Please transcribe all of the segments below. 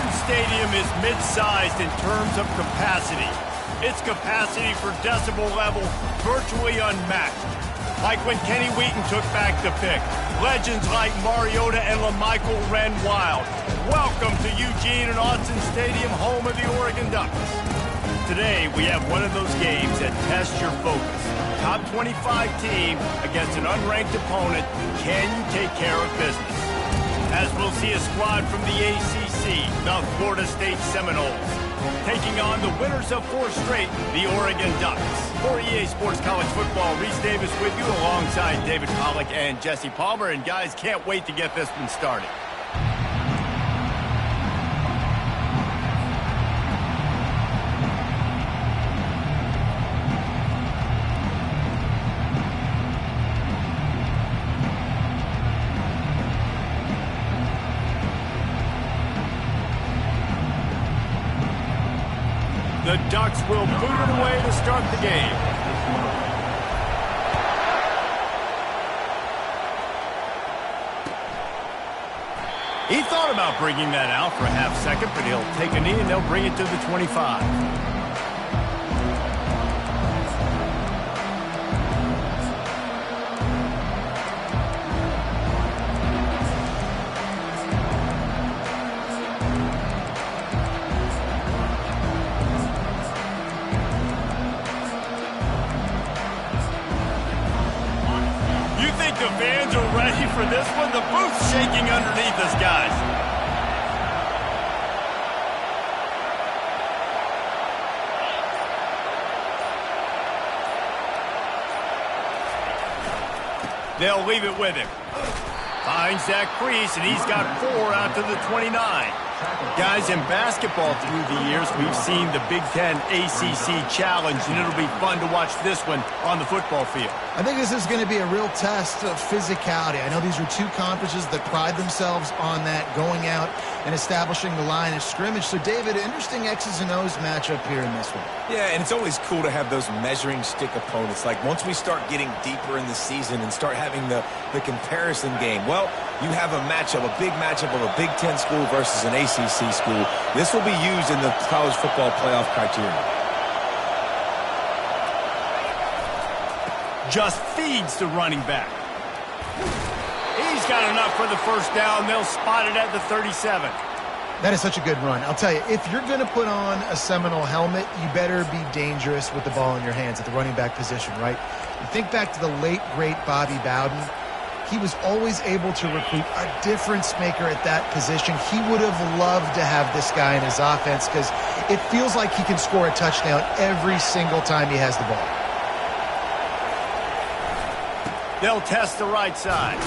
Autzen Stadium is mid-sized in terms of capacity. Its capacity for decibel level virtually unmatched. Like when Kenny Wheaton took back the pick. Legends like Mariota and LaMichael ran wild. Welcome to Eugene and Autzen Stadium, home of the Oregon Ducks. Today, we have one of those games that tests your focus. Top 25 team against an unranked opponent. Can you take care of business? As we'll see a squad from the ACC, the Florida State Seminoles, taking on the winners of 4 straight, the Oregon Ducks. For EA Sports College Football, Reese Davis with you alongside David Pollack and Jesse Palmer. And guys, can't wait to get this one started. The Ducks will boot it away to start the game. He thought about bringing that out for a half second, but he'll take a knee and they'll bring it to the 25. The fans are ready for this one. The booth's shaking underneath us, guys. They'll leave it with him. Finds that crease, and he's got 4 out to the 29. Guys, in basketball through the years, we've seen the Big Ten ACC Challenge, and it'll be fun to watch this one on the football field. I think this is going to be a real test of physicality. I know these are 2 conferences that pride themselves on that, going out and establishing the line of scrimmage. So, David, interesting X's and O's matchup here in this one. Yeah, and it's always cool to have those measuring stick opponents. Like, once we start getting deeper in the season and start having the comparison game, well, you have a matchup, a big matchup of a Big Ten school versus an ACC school. This will be used in the college football playoff criteria. Just feeds the running back. He's got enough for the first down. They'll spot it at the 37. That is such a good run. I'll tell you, if you're going to put on a Seminole helmet, you better be dangerous with the ball in your hands at the running back position, right? You think back to the late, great Bobby Bowden. He was always able to recruit a difference maker at that position. He would have loved to have this guy in his offense because it feels like he can score a touchdown every single time he has the ball. They'll test the right side.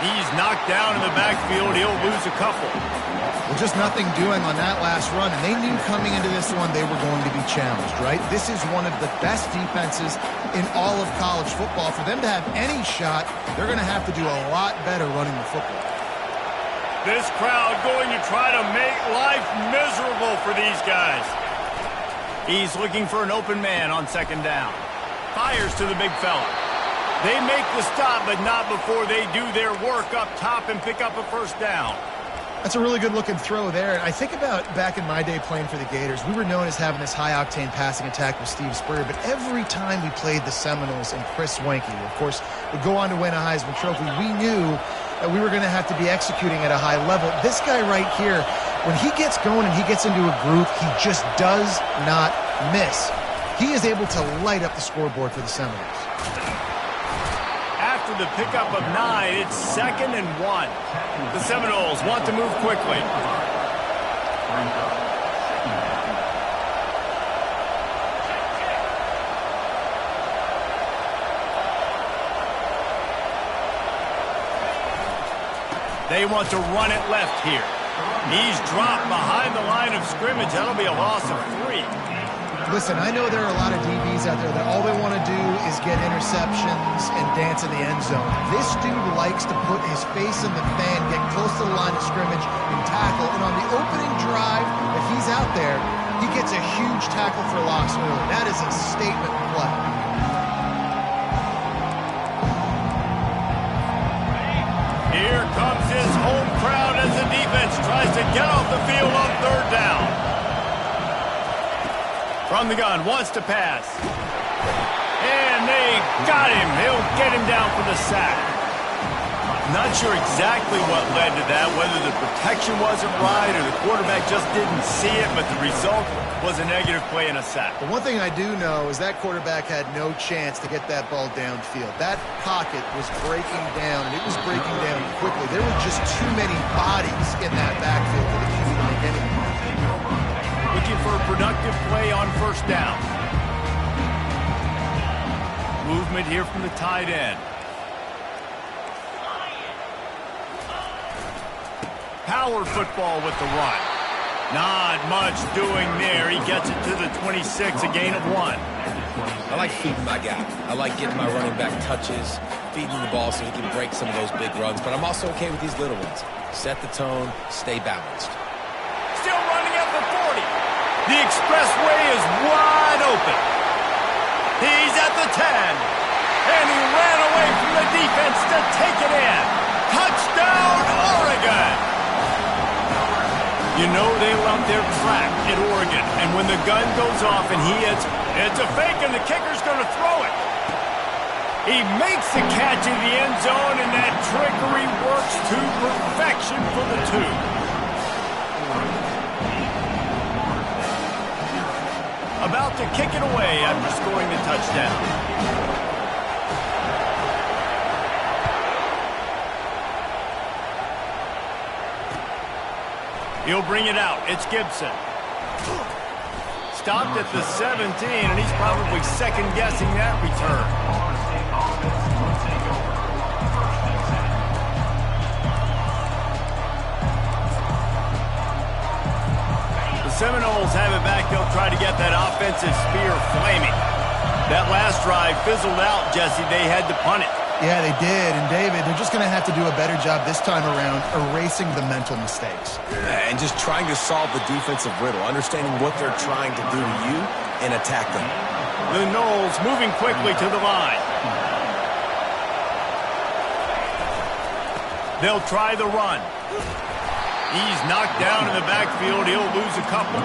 He's knocked down in the backfield. He'll lose a couple. Well, just nothing doing on that last run, and they knew coming into this one they were going to be challenged, right? This is one of the best defenses in all of college football. For them to have any shot, they're going to have to do a lot better running the football. This crowd going to try to make life miserable for these guys. He's looking for an open man on second down. Fires to the big fella. They make the stop, but not before they do their work up top and pick up a first down. That's a really good-looking throw there. And I think about back in my day playing for the Gators, we were known as having this high-octane passing attack with Steve Spurrier, but every time we played the Seminoles and Chris Wenke, of course, would go on to win a Heisman Trophy, we knew that we were going to have to be executing at a high level. This guy right here, when he gets going and he gets into a groove, he just does not miss. He is able to light up the scoreboard for the Seminoles. After the pickup of 9, it's 2nd and 1. The Seminoles want to move quickly. They want to run it left here. He's dropped behind the line of scrimmage. That'll be a loss of 3. Listen, I know there are a lot of DBs out there that all they want to do is get interceptions and dance in the end zone. This dude likes to put his face in the fan, get close to the line of scrimmage, and tackle. And on the opening drive, if he's out there, he gets a huge tackle for loss early. That is a statement play. Here comes his home crowd as the defense tries to get off the field on third down. From the gun, wants to pass. And they got him. He'll get him down for the sack. Not sure exactly what led to that, whether the protection wasn't right or the quarterback just didn't see it, but the result was a negative play and a sack. The one thing I do know is that quarterback had no chance to get that ball downfield. That pocket was breaking down, and it was breaking down quickly. There were just too many bodies in that backfield for the QB to make anything. Looking for a productive play on first down. Movement here from the tight end. Power football with the run. Not much doing there. He gets it to the 26, a gain of 1. I like feeding my guy. I like getting my running back touches, feeding the ball so he can break some of those big runs, but I'm also okay with these little ones. Set the tone, stay balanced. Still running at the 40. The expressway is wide open. He's at the 10. And he ran away from the defense to take it in. Touchdown, Oregon! You know they love their track at Oregon. And when the gun goes off and he hits, it's a fake and the kicker's going to throw it. He makes the catch in the end zone, and that trickery works to perfection for the 2. About to kick it away after scoring the touchdown. He'll bring it out. It's Gibson. Stopped at the 17, and he's probably second-guessing that return. The Seminoles have it back. They'll try to get that offensive spear flaming. That last drive fizzled out, Jesse. They had to punt it. Yeah, they did. And, David, they're just going to have to do a better job this time around erasing the mental mistakes. And just trying to solve the defensive riddle, understanding what they're trying to do to you and attack them. The Noles moving quickly to the line. They'll try the run. He's knocked down in the backfield. He'll lose a couple.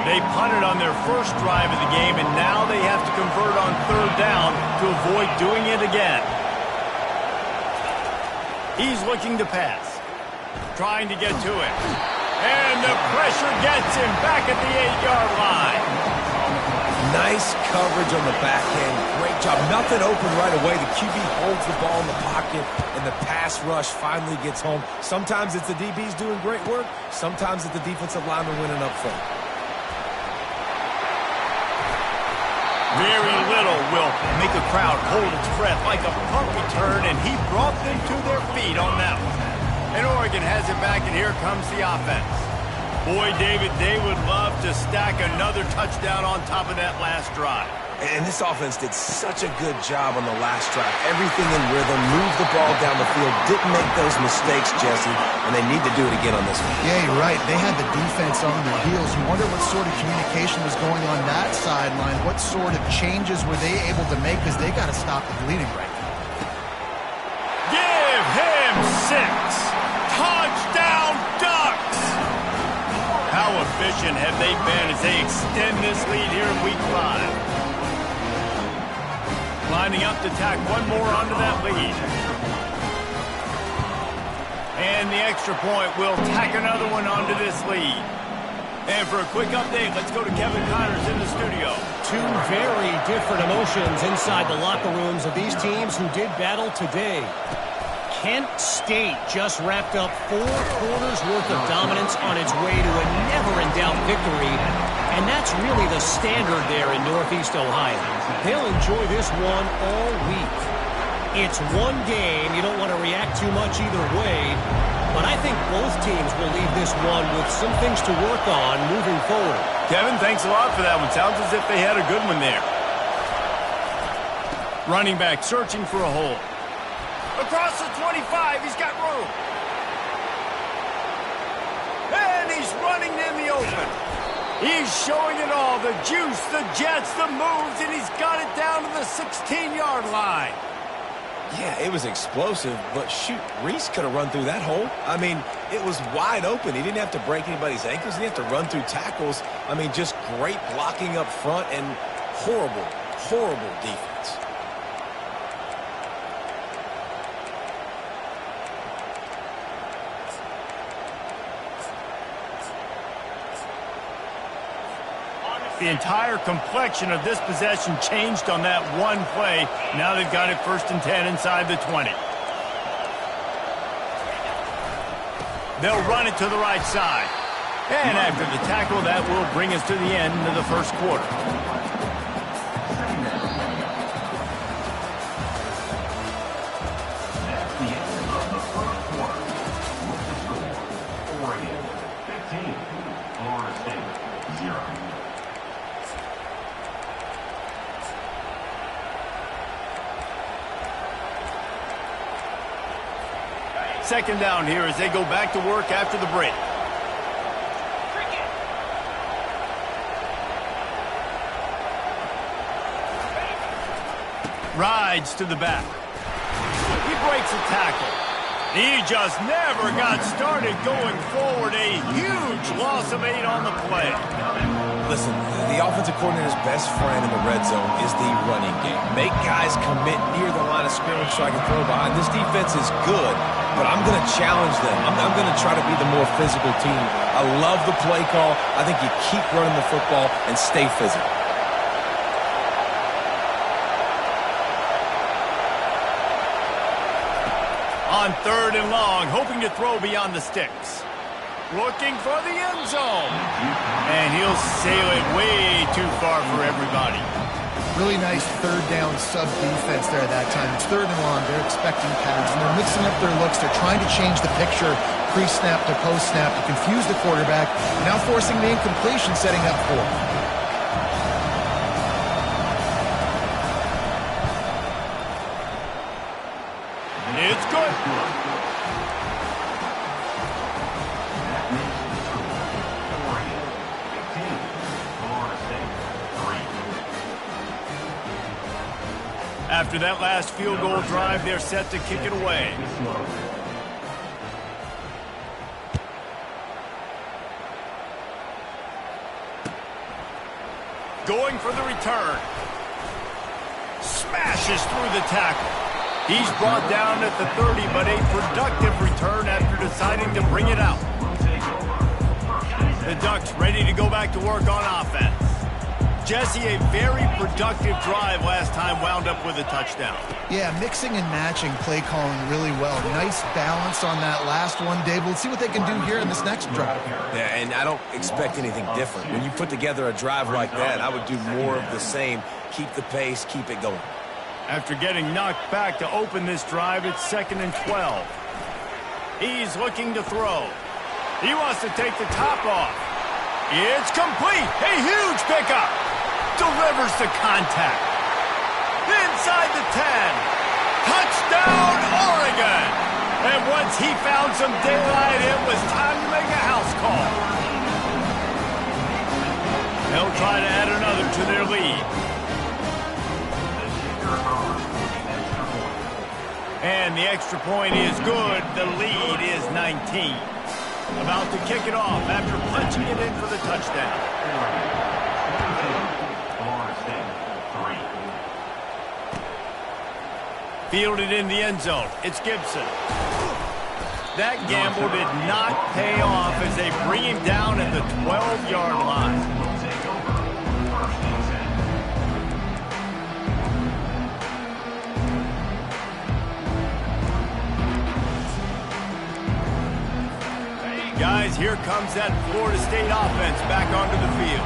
They punted on their first drive of the game, and now they have to convert on third down to avoid doing it again. He's looking to pass, trying to get to it. And the pressure gets him back at the 8-yard line. Nice coverage on the back end. Great job. Nothing open right away. The QB holds the ball in the pocket, and the pass rush finally gets home. Sometimes it's the DBs doing great work. Sometimes it's the defensive lineman winning up front. Very little will make a crowd hold its breath like a punt return, and he brought them to their feet on that one. And Oregon has it back, and here comes the offense. Boy, David, they would love to stack another touchdown on top of that last drive. And this offense did such a good job on the last drive. Everything in rhythm, moved the ball down the field, didn't make those mistakes, Jesse, and they need to do it again on this one. Yeah, you're right. They had the defense on their heels. You wonder what sort of communication was going on that sideline. What sort of changes were they able to make, because they got to stop the bleeding right now. Give him 6. Touchdown, Ducks! How efficient have they been as they extend this lead here in Week 5? Lining up to tack one more onto that lead. And the extra point will tack another one onto this lead. And for a quick update, let's go to Kevin Connors in the studio. Two very different emotions inside the locker rooms of these teams who did battle today. Kent State just wrapped up 4 quarters worth of dominance on its way to a never-in-doubt victory, and that's really the standard there in Northeast Ohio. They'll enjoy this one all week. It's one game. You don't want to react too much either way, but I think both teams will leave this one with some things to work on moving forward. Kevin, thanks a lot for that one. Sounds as if they had a good one there. Running back searching for a hole. Across the 25, he's got room. And he's running in the open. He's showing it all, the juice, the jets, the moves, and he's got it down to the 16-yard line. Yeah, it was explosive, but shoot, Reese could have run through that hole. I mean, it was wide open. He didn't have to break anybody's ankles. He didn't have to run through tackles. I mean, just great blocking up front and horrible, horrible defense. The entire complexion of this possession changed on that one play. Now they've got it 1st and 10 inside the 20. They'll run it to the right side. And after the tackle, that will bring us to the end of the first quarter. Oregon 15, Florida State 0. Second down here as they go back to work after the break. Rides to the back. He breaks a tackle. He just never got started going forward. A huge loss of 8 on the play. Listen, the offensive coordinator's best friend in the red zone is the running game. Make guys commit near the line of scrimmage so I can throw behind. This defense is good, but I'm going to challenge them. I'm going to try to be the more physical team. I love the play call. I think you keep running the football and stay physical. On 3rd and long, hoping to throw beyond the sticks. Looking for the end zone. And he'll sail it way too far for everybody. Really nice 3rd down sub-defense there at that time. It's 3rd and long. They're expecting pass, and they're mixing up their looks. They're trying to change the picture pre-snap to post-snap to confuse the quarterback, now forcing the incompletion, setting up 4. It's good. After that last field goal drive, they're set to kick it away. Going for the return. Smashes through the tackle. He's brought down at the 30, but a productive return after deciding to bring it out. The Ducks ready to go back to work on offense. Jesse, a very productive drive last time, wound up with a touchdown. Yeah, mixing and matching play calling really well. Nice balance on that last one, Dave. We'll see what they can do here in this next drive. Yeah, and I don't expect anything different. When you put together a drive like that, I would do more of the same. Keep the pace, keep it going. After getting knocked back to open this drive, it's 2nd and 12. He's looking to throw. He wants to take the top off. It's complete. A huge pickup. Delivers the contact. Inside the 10. Touchdown, Oregon. And once he found some daylight, it was time to make a house call. They'll try to add another to their lead. And the extra point is good. The lead is 19. About to kick it off after punching it in for the touchdown. Fielded in the end zone. It's Gibson. That gamble did not pay off as they bring him down at the 12-yard line. Guys, here comes that Florida State offense back onto the field.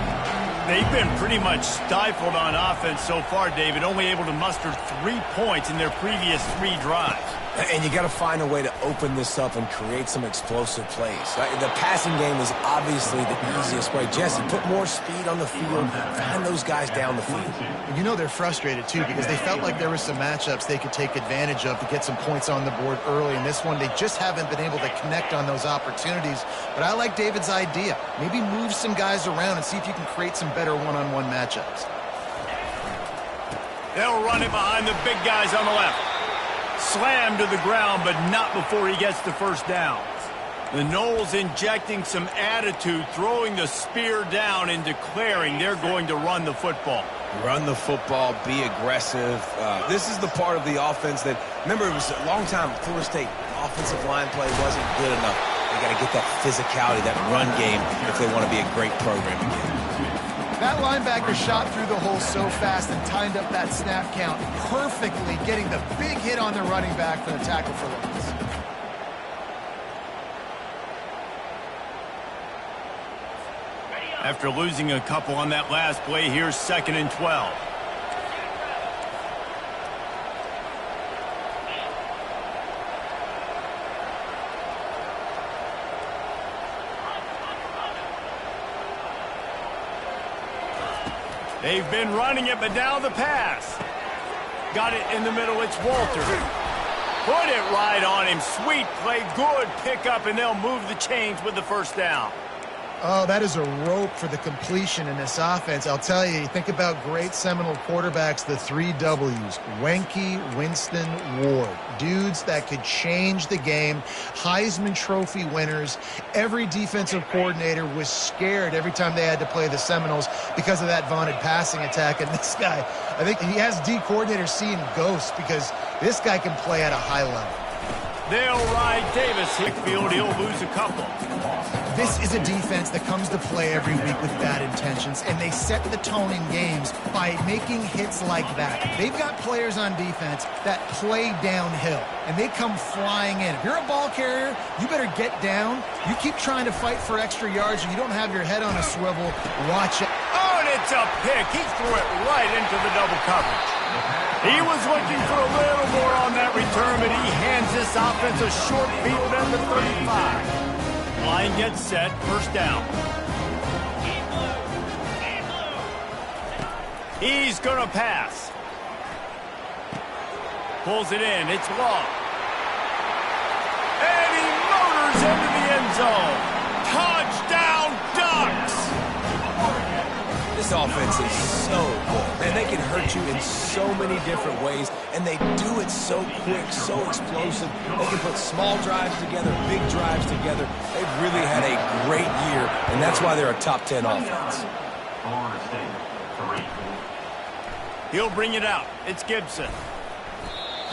They've been pretty much stifled on offense so far, David, only able to muster 3 points in their previous 3 drives. And you got to find a way to open this up and create some explosive plays. The passing game is obviously the easiest way. Jesse, put more speed on the field. Find those guys down the field. And you know they're frustrated, too, because they felt like there were some matchups they could take advantage of to get some points on the board early. In this one, they just haven't been able to connect on those opportunities. But I like David's idea. Maybe move some guys around and see if you can create some better one-on-one matchups. They'll run it behind the big guys on the left. Slammed to the ground, but not before he gets the first down. The Noles injecting some attitude, throwing the spear down and declaring they're going to run the football. Run the football, be aggressive. This is the part of the offense that, remember, it was a long time, Florida State offensive line play wasn't good enough. They got to get that physicality, that run game, if they want to be a great program again. That linebacker shot through the hole so fast and timed up that snap count perfectly, getting the big hit on the running back for the tackle for loss. After losing a couple on that last play, here's 2nd and 12. They've been running it, but now the pass. Got it in the middle, it's Walter. Put it right on him. Sweet play, good pickup, and they'll move the chains with the first down. Oh, that is a rope for the completion in this offense. I'll tell you, think about great Seminole quarterbacks, the 3 W's. Wenke, Winston, Ward. Dudes that could change the game. Heisman Trophy winners. Every defensive coordinator was scared every time they had to play the Seminoles because of that vaunted passing attack. And this guy, I think he has D coordinators seeing ghosts because this guy can play at a high level. They'll ride Davis. Hickfield, he'll lose a couple. This is a defense that comes to play every week with bad intentions, and they set the tone in games by making hits like that. They've got players on defense that play downhill, and they come flying in. If you're a ball carrier, you better get down. You keep trying to fight for extra yards, and you don't have your head on a swivel. Watch it. Oh, and it's a pick. He threw it right into the double coverage. He was looking for a little more on that return, but he hands this offense a short field at the 35. Line gets set, first down. He's going to pass. Pulls it in, it's long. And he motors into the end zone. Touchdown, Ducks! This offense is so good. Man, they can hurt you in so many different ways, and they do it so quick, so explosive. They can put small drives together, big drives together. They've really had a great year, and that's why they're a top 10 offense. Florida State, 3. He'll bring it out. It's Gibson.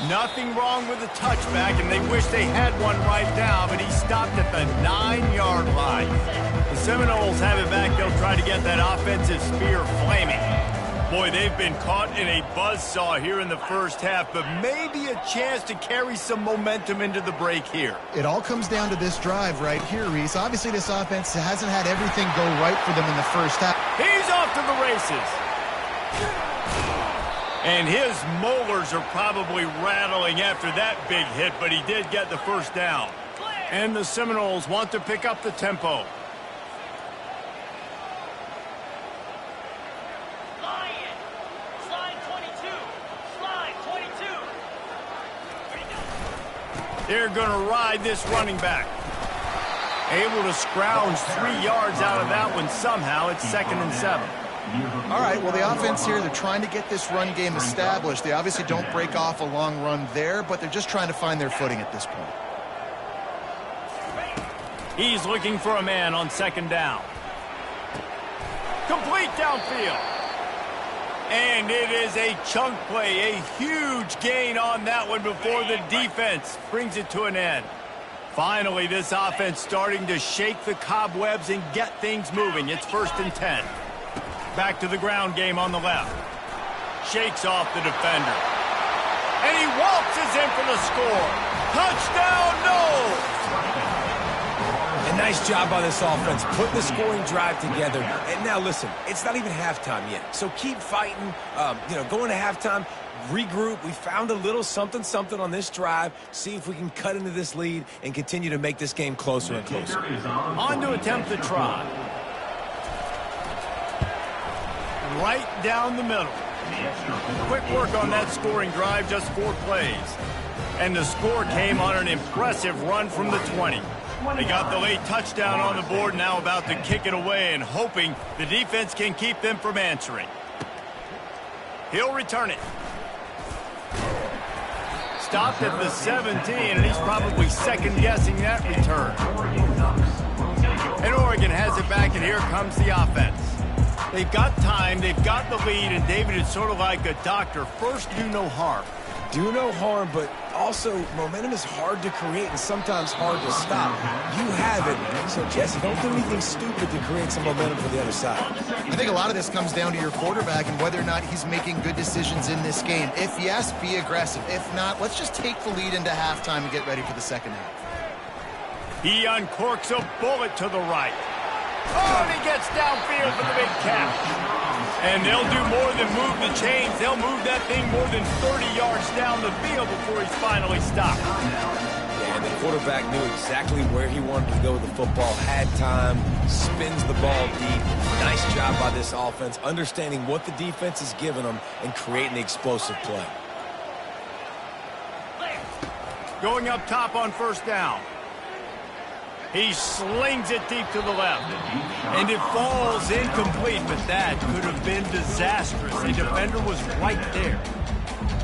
Nothing wrong with the touchback, and they wish they had one right now, but he stopped at the 9-yard line. The Seminoles have it back. They'll try to get that offensive spear flaming. Boy, they've been caught in a buzzsaw here in the first half, but maybe a chance to carry some momentum into the break here. It all comes down to this drive right here, Reese. Obviously, this offense hasn't had everything go right for them in the first half. He's off to the races. And his molars are probably rattling after that big hit, but he did get the first down. And the Seminoles want to pick up the tempo. They're going to ride this running back. Able to scrounge 3 yards out of that one somehow. It's 2nd and 7. All right, well, the offense here, they're trying to get this run game established. They obviously don't break off a long run there, but they're just trying to find their footing at this point. He's looking for a man on 2nd down. Complete downfield. And it is a chunk play, a huge gain on that one before the defense brings it to an end. Finally, this offense starting to shake the cobwebs and get things moving. It's 1st and 10. Back to the ground game on the left. Shakes off the defender. And he waltzes in for the score. Touchdown, Noles! A nice job by this offense, putting the scoring drive together. And now listen, it's not even halftime yet. So keep fighting, going to halftime. regroup. We found a little something on this drive. See if we can cut into this lead and continue to make this game closer and closer. On to attempt the try. Right down the middle. Quick work on that scoring drive, just 4 plays. And the score came on an impressive run from the 20. They got the late touchdown on the board, now about to kick it away and hoping the defense can keep them from answering. He'll return it. Stopped at the 17, and he's probably second-guessing that return. And Oregon has it back, and here comes the offense. They've got time, they've got the lead, and David, it's sort of like a doctor. First, do no harm. Do no harm, but also momentum is hard to create and sometimes hard to stop. You have it, so Jesse, don't do anything stupid to create some momentum for the other side. I think a lot of this comes down to your quarterback and whether or not he's making good decisions in this game. If yes, be aggressive. If not, let's just take the lead into halftime and get ready for the second half. He uncorks a bullet to the right. Oh, and he gets downfield for the big catch. And they'll do more than move the chains. They'll move that thing more than 30 yards down the field before he's finally stopped. Yeah, and the quarterback knew exactly where he wanted to go with the football, had time, spins the ball deep. Nice job by this offense, understanding what the defense is giving them and creating the explosive play. Going up top on first down. He slings it deep to the left. And it falls incomplete, but that could have been disastrous. The defender was right there.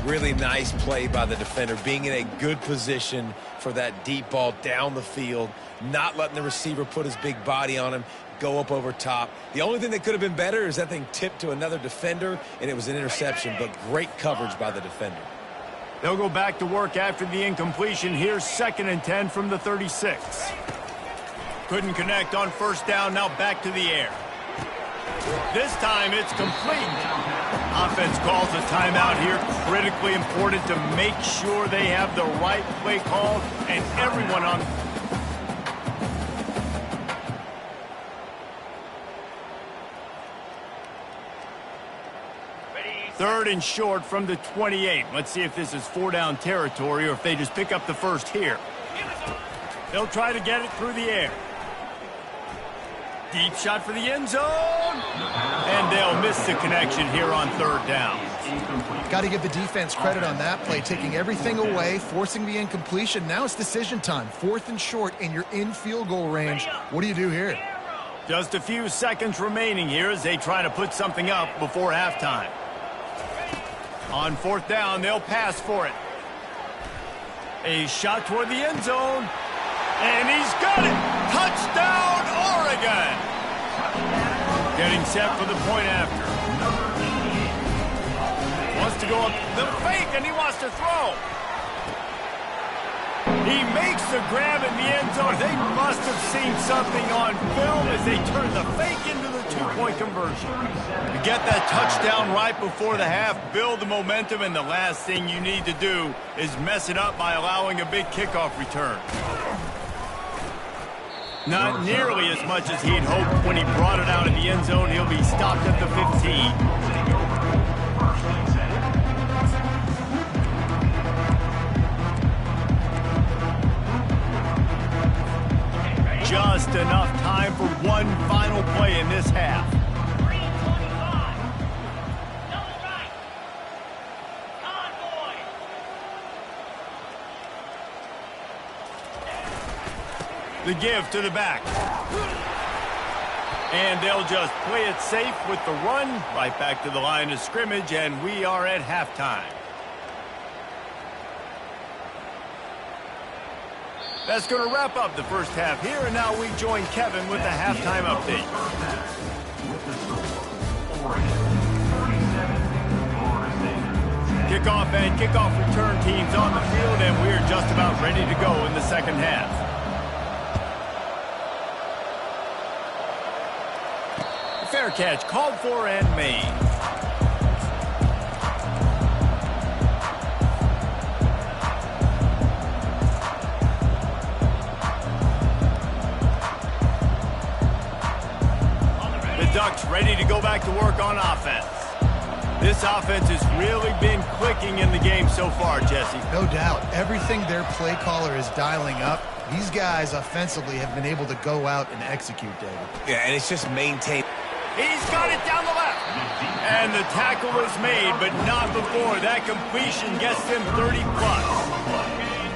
Really nice play by the defender, being in a good position for that deep ball down the field, not letting the receiver put his big body on him, go up over top. The only thing that could have been better is that thing tipped to another defender, and it was an interception, but great coverage by the defender. They'll go back to work after the incompletion. Here's 2nd and 10 from the 36. Couldn't connect on first down, now back to the air. This time it's complete. Offense calls a timeout here. Critically important to make sure they have the right play called and everyone on. Third and short from the 28. Let's see if this is 4-down territory or if they just pick up the first here. They'll try to get it through the air. Deep shot for the end zone. And they'll miss the connection here on 3rd down. Got to give the defense credit on that play, taking everything away, forcing the incompletion. Now it's decision time. 4th and short, and you're in field goal range. What do you do here? Just a few seconds remaining here as they try to put something up before halftime. On 4th down, they'll pass for it. A shot toward the end zone. And he's got it! Touchdown, Oregon! Getting set for the point after. Wants to go up the fake, and he wants to throw. He makes the grab in the end zone. They must have seen something on film as they turn the fake into the 2-point conversion. To get that touchdown right before the half, build the momentum, and the last thing you need to do is mess it up by allowing a big kickoff return. Not nearly as much as he'd hoped when he brought it out in the end zone. He'll be stopped at the 15. Just enough time for one final play in this half. The give to the back. And they'll just play it safe with the run. Right back to the line of scrimmage, and we are at halftime. That's going to wrap up the first half here, and now we join Kevin with the halftime update. Kickoff and kickoff return teams on the field, and we're just about ready to go in the second half. Fair catch called for and made. The Ducks ready to go back to work on offense. This offense has really been clicking in the game so far, Jesse. No doubt. Everything their play caller is dialing up, these guys offensively have been able to go out and execute, David. Yeah, and it's just maintained. He's got it down the left. And the tackle is made, but not before. That completion gets them 30+.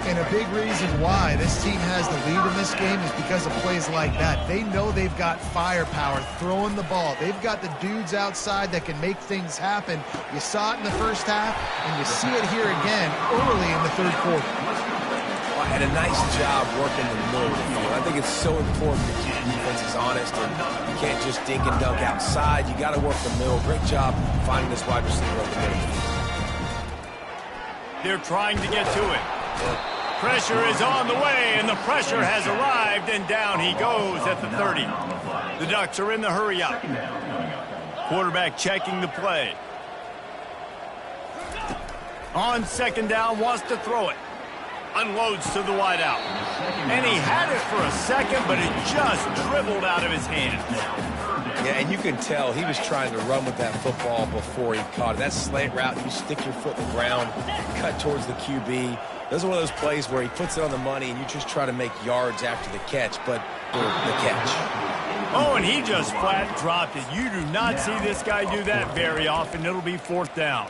And a big reason why this team has the lead in this game is because of plays like that. They know they've got firepower throwing the ball. They've got the dudes outside that can make things happen. You saw it in the first half, and you see it here again early in the third quarter. And a nice job working the middle of the field. I think it's so important to keep defenses honest, and you can't just dink and dunk outside. You got to work the middle. Great job finding this wide receiver in the middle. They're trying to get to it. Pressure is on the way, and the pressure has arrived, and down he goes at the 30. The Ducks are in the hurry up. Quarterback checking the play. On second down, wants to throw it. Unloads to the wideout. And he had it for a second, but it just dribbled out of his hands. Yeah, and you can tell he was trying to run with that football before he caught it. That slant route, you stick your foot in the ground, cut towards the QB. Those are one of those plays where he puts it on the money and you just try to make yards after the catch, but the catch. Oh, and he just flat dropped it. You do not see this guy do that very often. It'll be fourth down.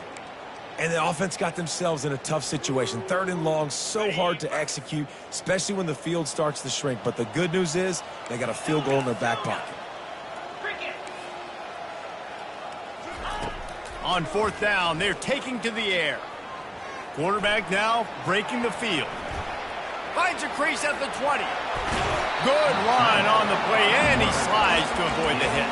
And the offense got themselves in a tough situation. Third and long, so hard to execute, especially when the field starts to shrink. But the good news is they got a field goal in their back pocket. On fourth down, they're taking to the air. Quarterback now breaking the field. Finds a crease at the 20. Good line on the play, and he slides to avoid the hit.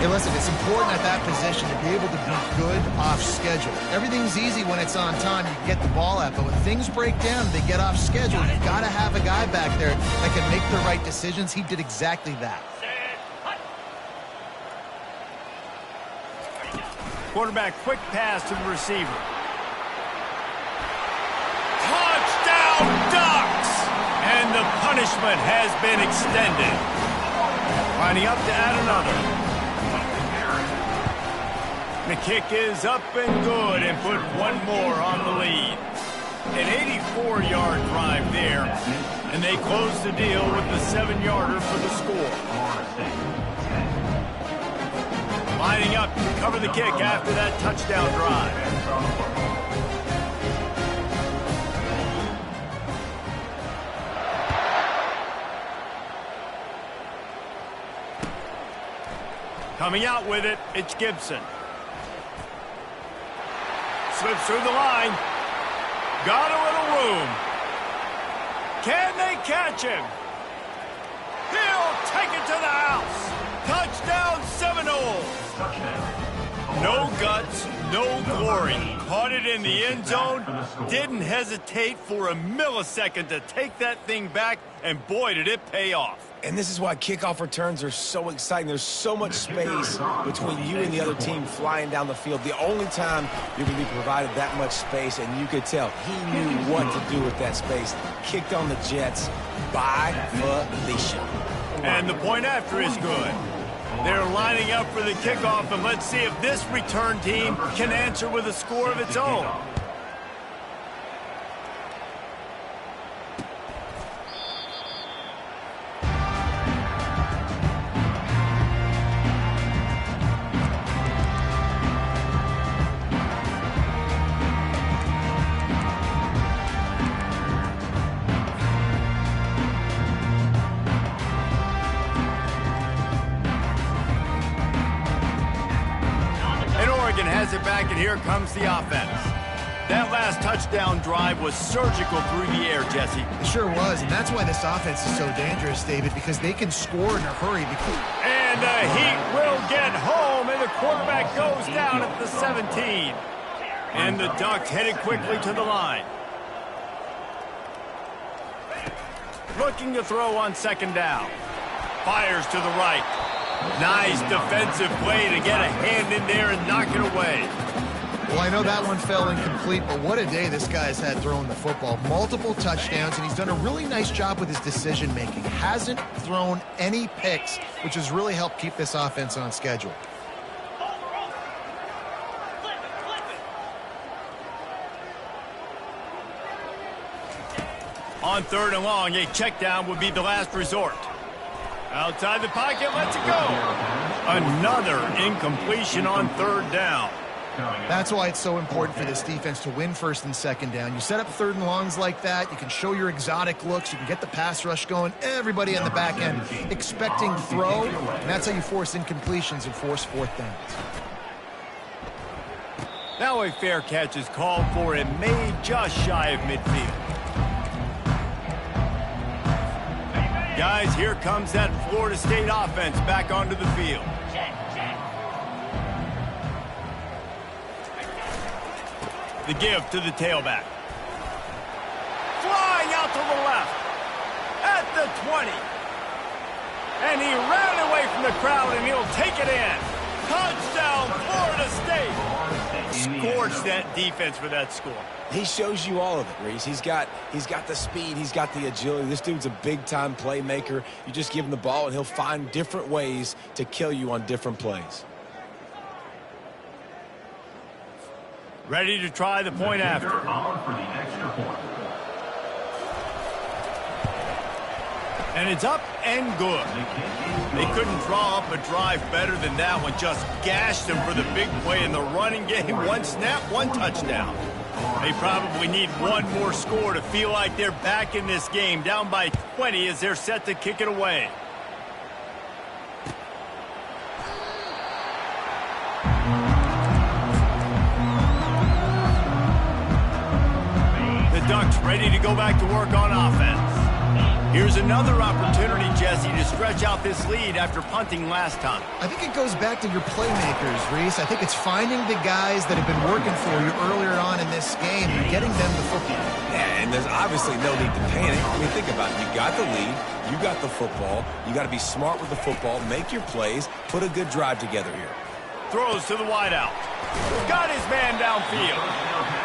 Hey, listen, it's important at that position to be able to be good off schedule. Everything's easy when it's on time. You can get the ball out, but when things break down, they get off schedule. You've got to have a guy back there that can make the right decisions. He did exactly that. Quarterback quick pass to the receiver. Touchdown Ducks! And the punishment has been extended. Lining up to add another. The kick is up and good and put one more on the lead. An 84-yard drive there, and they close the deal with the 7-yarder for the score. Lining up to cover the kick after that touchdown drive. Coming out with it, it's Gibson. Slips through the line. Got a little room. Can they catch him? He'll take it to the house. Touchdown Seminoles. No guts, no glory. Caught it in the end zone. Didn't hesitate for a millisecond to take that thing back, and boy, did it pay off. And this is why kickoff returns are so exciting. There's so much space between you and the other team flying down the field. The only time you're going to be provided that much space, and you could tell he knew what to do with that space. Kicked on the Jets by Felicia. And the point after is good. They're lining up for the kickoff, and let's see if this return team can answer with a score of its own. Has it back, and here comes the offense. That last touchdown drive was surgical through the air, Jesse. It sure was, and that's why this offense is so dangerous, David, because they can score in a hurry. And the Heat will get home, and the quarterback goes down at the 17. And the Ducks headed quickly to the line. Looking to throw on second down. Fires to the right. Nice defensive play to get a hand in there and knock it away. Well, I know that one fell incomplete, but what a day this guy's had throwing the football. Multiple touchdowns, and he's done a really nice job with his decision-making. Hasn't thrown any picks, which has really helped keep this offense on schedule. On 3rd and long, a check down would be the last resort. Outside the pocket, lets it go. Another incompletion on 3rd down. That's why it's so important for this defense to win 1st and 2nd down. You set up 3rd and longs like that, you can show your exotic looks, you can get the pass rush going, everybody on the back end expecting throw, and that's how you force incompletions and force 4th downs. Now a fair catch is called for and made just shy of midfield. Guys, here comes that Florida State offense back onto the field. The give to the tailback. Flying out to the left. At the 20. And he ran away from the crowd, and he'll take it in. Touchdown, Florida State. Scorched that defense for that score. He shows you all of it, Reese. He's got the speed. He's got the agility. This dude's a big-time playmaker. You just give him the ball, and he'll find different ways to kill you on different plays. Ready to try the point after. And it's up and good. They couldn't draw up a drive better than that one. Just gashed them for the big play in the running game. 1 snap, 1 touchdown. They probably need one more score to feel like they're back in this game. Down by 20 as they're set to kick it away. Ducks ready to go back to work on offense. Here's another opportunity, Jesse, to stretch out this lead after punting last time. I think it goes back to your playmakers, Reese. I think it's finding the guys that have been working for you earlier on in this game and getting them the football. Yeah, and there's obviously no need to panic. I mean, think about it. You got the lead. You got the football. You got to be smart with the football. Make your plays. Put a good drive together here. Throws to the wideout. Got his man downfield.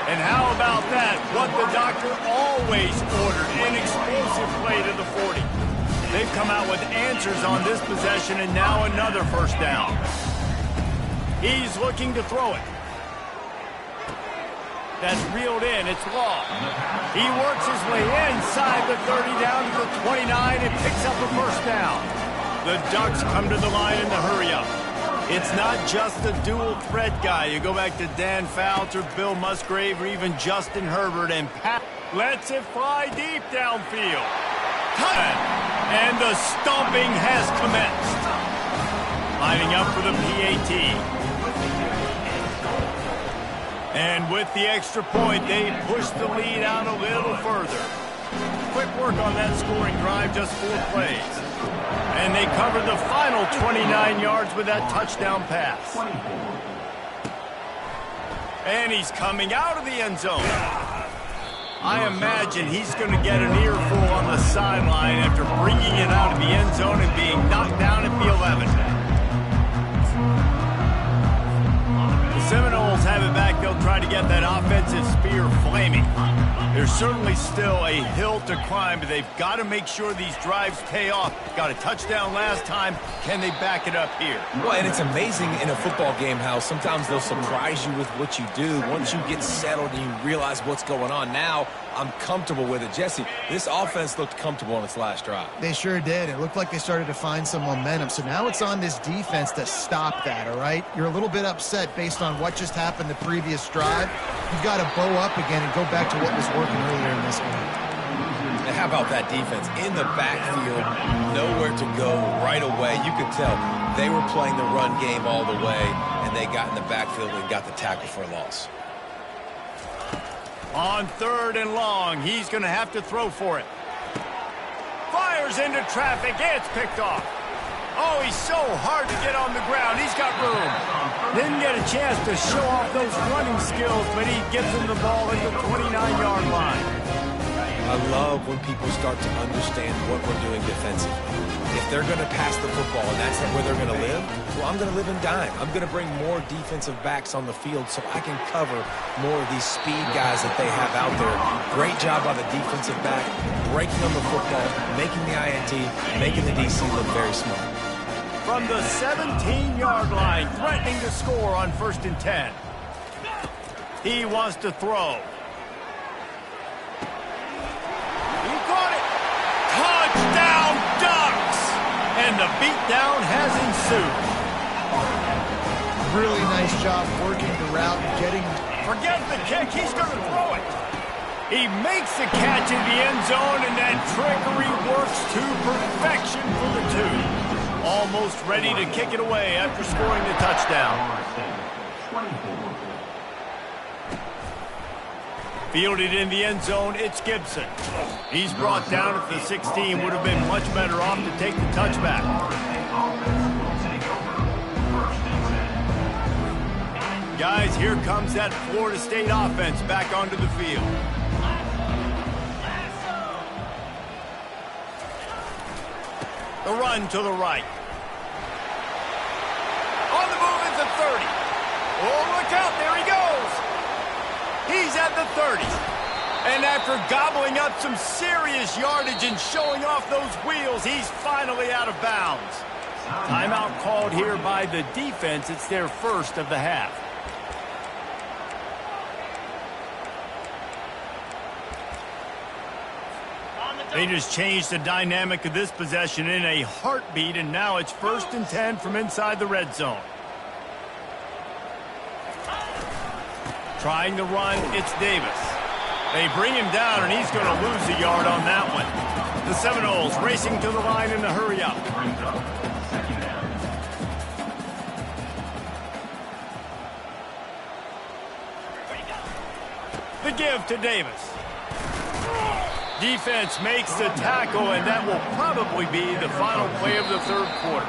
And how about that? What the doctor always ordered, an explosive play to the 40. They've come out with answers on this possession, and now another 1st down. He's looking to throw it. That's reeled in. It's Law. He works his way inside the 30 down to the 29 and picks up a 1st down. The Ducks come to the line in the hurry-up. It's not just a dual threat guy. You go back to Dan Fouts or Bill Musgrave or even Justin Herbert, and Pat lets it fly deep downfield. And the stomping has commenced. Lining up for the PAT. And with the extra point, they push the lead out a little further. Quick work on that scoring drive, just 4 plays. And they covered the final 29 yards with that touchdown pass. And he's coming out of the end zone. I imagine he's going to get an earful on the sideline after bringing it out of the end zone and being knocked down at the 11. The Seminoles have it back. They'll try to get that offensive spear flaming. There's certainly still a hill to climb, but they've got to make sure these drives pay off. Got a touchdown last time. Can they back it up here? Well, and it's amazing in a football game how sometimes they'll surprise you with what you do. Once you get settled and you realize what's going on, now I'm comfortable with it. Jesse, this offense looked comfortable on its last drive. They sure did. It looked like they started to find some momentum. So now it's on this defense to stop that, all right? You're a little bit upset based on what just happened the previous drive. You've got to bow up again and go back to what was working earlier in this game. And how about that defense? In the backfield, nowhere to go right away. You could tell they were playing the run game all the way, and they got in the backfield and got the tackle for a loss. On 3rd and long, he's going to have to throw for it. Fires into traffic. It's picked off. Oh, he's so hard to get on the ground. He's got room. Didn't get a chance to show off those running skills, but he gets him the ball at the 29-yard line. I love when people start to understand what we're doing defensively. If they're going to pass the football and that's where they're going to live, well, I'm going to live in dime. I'm going to bring more defensive backs on the field so I can cover more of these speed guys that they have out there. Great job by the defensive back, breaking on the football, making the INT, making the DC look very smart. From the 17-yard line, threatening to score on 1st and 10. He wants to throw. He caught And the beatdown has ensued. Really nice job working the route and getting... Forget the kick, he's going to throw it. He makes the catch in the end zone, and that trickery works to perfection for the two. Almost ready to kick it away after scoring the touchdown. Fielded in the end zone, it's Gibson. He's brought down at the 16, would have been much better off to take the touchback. Guys, here comes that Florida State offense back onto the field. The run to the right. On the move at the 30. Oh, look out, there he goes. He's at the 30. And after gobbling up some serious yardage and showing off those wheels, he's finally out of bounds. Timeout called here by the defense. It's their first of the half. They just changed the dynamic of this possession in a heartbeat, and now it's 1st and 10 from inside the red zone. Trying to run, it's Davis. They bring him down, and he's going to lose a yard on that one. The Seminoles racing to the line in a hurry up. The give to Davis. Defense makes the tackle, and that will probably be the final play of the third quarter.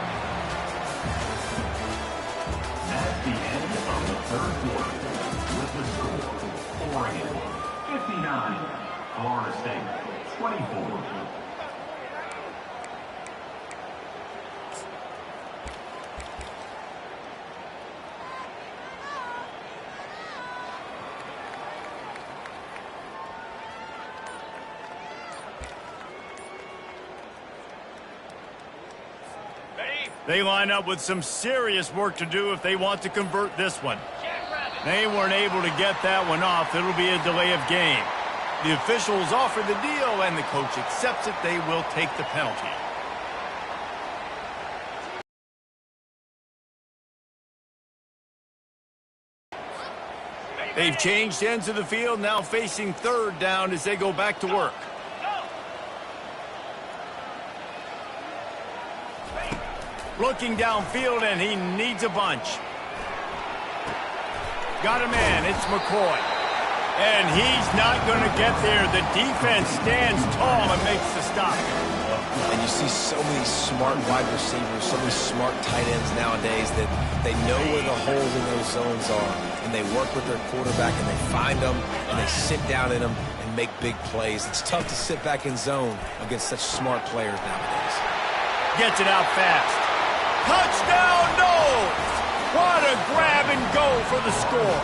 That's the end of the third quarter. With the score, Oregon 59, Florida State 24. They line up with some serious work to do if they want to convert this one. They weren't able to get that one off. It'll be a delay of game. The officials offer the deal, and the coach accepts it. They will take the penalty. They've changed ends of the field, now facing 3rd down as they go back to work. Looking downfield, and he needs a bunch. Got a man, it's McCoy. And he's not going to get there. The defense stands tall and makes the stop. And you see so many smart wide receivers, so many smart tight ends nowadays that they know where the holes in those zones are. And they work with their quarterback, and they find them, and they sit down in them and make big plays. It's tough to sit back in zone against such smart players nowadays. Gets it out fast. Touchdown, Noles! What a grab and go for the score.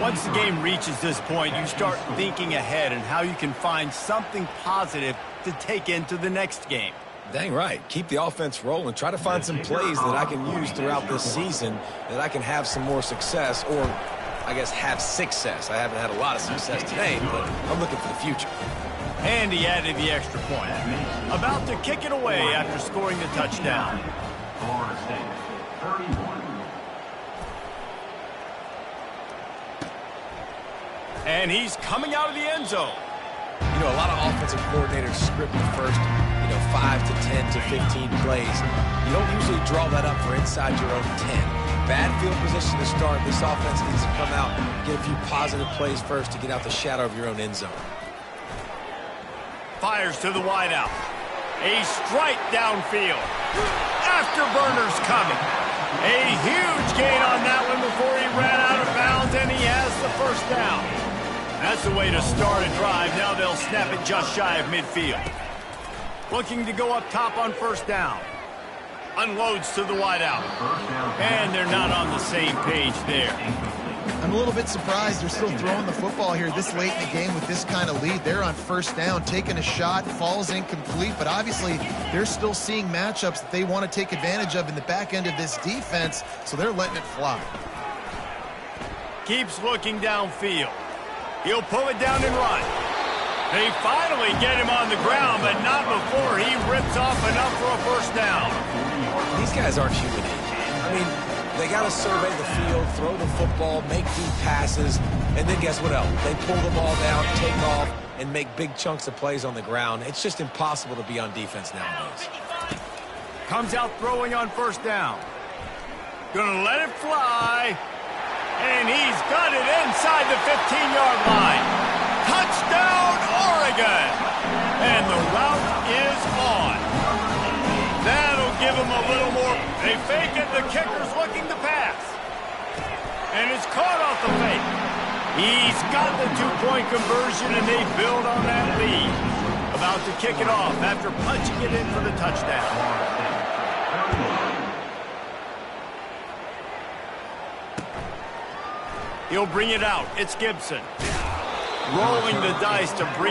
Once the game reaches this point, you start thinking ahead and how you can find something positive to take into the next game. Dang right. Keep the offense rolling. Try to find some plays that I can use throughout this season that I can have some more success, or I guess have success. I haven't had a lot of success today, but I'm looking for the future. And he added the extra point. About to kick it away after scoring the touchdown. Florida State 31. And he's coming out of the end zone. You know, a lot of offensive coordinators script the first, 5 to 10 to 15 plays. You don't usually draw that up for inside your own 10. Bad field position to start. This offense needs to come out, get a few positive plays first to get out the shadow of your own end zone. Fires to the wideout. A strike downfield. Afterburner's coming. A huge gain on that one before he ran out of bounds, and he has the first down. That's the way to start a drive. Now they'll snap it just shy of midfield. Looking to go up top on 1st down. Unloads to the wideout. And they're not on the same page there. I'm a little bit surprised they're still throwing the football here this late in the game with this kind of lead. They're on 1st down, taking a shot, falls incomplete, but obviously they're still seeing matchups that they want to take advantage of in the back end of this defense, so they're letting it fly. Keeps looking downfield. He'll pull it down and run. They finally get him on the ground, but not before he rips off enough for a first down. These guys aren't human. I mean, they got to survey the field, throw the football, make deep passes, and then guess what else? They pull the ball down, take off, and make big chunks of plays on the ground. It's just impossible to be on defense nowadays. Comes out throwing on first down. Gonna let it fly. And he's got it inside the 15-yard line. Touchdown, Oregon! And the route is on. That'll give him a little more. They fake it. The kicker's looking to pass. And it's caught off the fake. He's got the two-point conversion, and they build on that lead. About to kick it off after punching it in for the touchdown. He'll bring it out. It's Gibson. Rolling the dice to bring